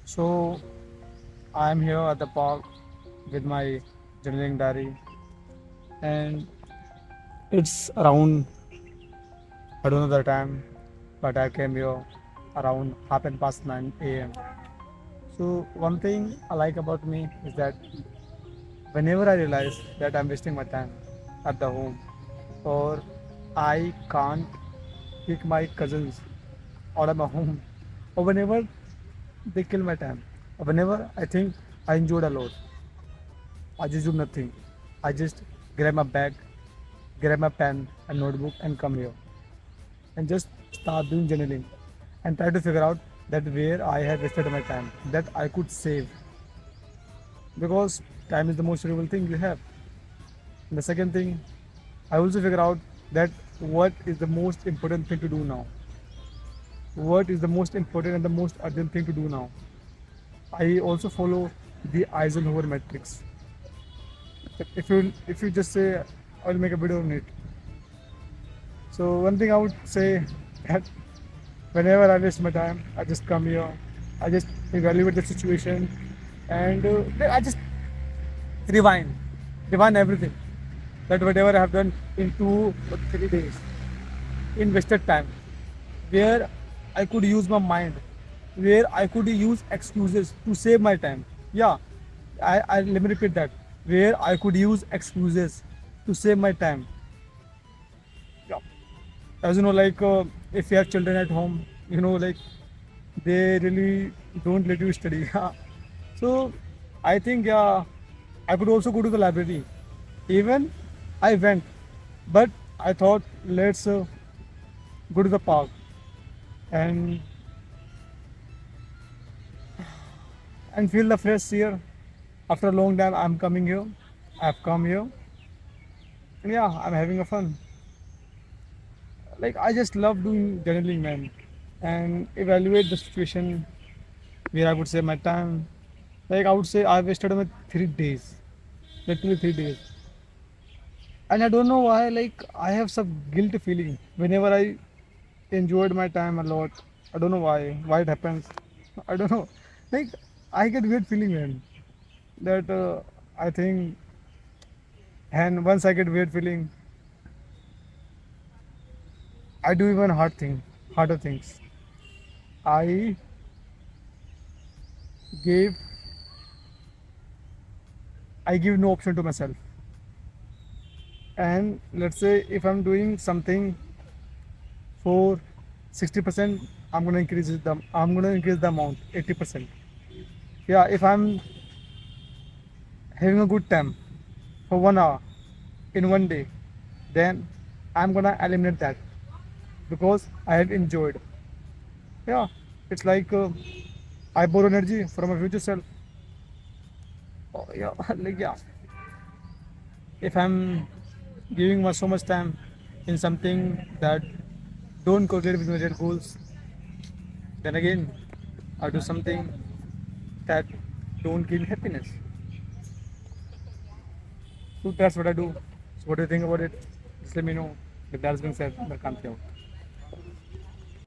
So I am here at the park with my journaling diary, and it's around, I don't know the time, but I came here around half and past 9 a.m. So one thing I like about me is that whenever I realize that I'm wasting my time at the home, or I can't kick my cousins out of my home, or whenever they kill my time, or whenever I think I enjoyed a lot, I just do nothing. I just grab my bag, grab my pen and notebook and come here and just start doing journaling and try to figure out that where I have wasted my time that I could save, because time is the most valuable thing you have. And the second thing, I also figure out that what is the most important thing to do now. What is the most important and the most urgent thing to do now. I also follow the Eisenhower matrix. If you just say I'll make a video on it. So one thing I would say that whenever I waste my time, I just come here, I just evaluate the situation, and I just rewind, rewind everything. That whatever I have done in 2 or 3 days, in wasted time, where I could use my mind, where I could use excuses to save my time. Yeah, let me repeat that. Where I could use excuses to save my time. Yeah. As you know, like if you have children at home, like they really don't let you study. So I think, yeah, I could also go to the library. Even I went, but I thought let's go to the park and feel the fresh air. After a long time, I'm coming here. I've come here, and yeah, I'm having a fun. Like I just love doing journaling, man, and evaluate the situation where I would say my time. Like I would say I wasted my 3 days, literally 3 days, and I don't know why. Like I have some guilt feeling whenever I enjoyed my time a lot. I don't know why. Why it happens? I don't know. Like I get weird feeling, man. That I think, and once I get weird feeling, I do even harder things. I gave, I give no option to myself. And let's say if I'm doing something for 60%, I'm gonna increase the amount 80%. Yeah, if I'm having a good time for 1 hour in one day, then I'm gonna eliminate that because I have enjoyed. Yeah, it's like I borrow energy from my future self. Oh, yeah, like yeah. If I'm giving so much time in something that don't correlate with my real goals, then again I do something that don't give me happiness. So that's what I do. So what do you think about it? Just let me know. If that's been said, the can't out.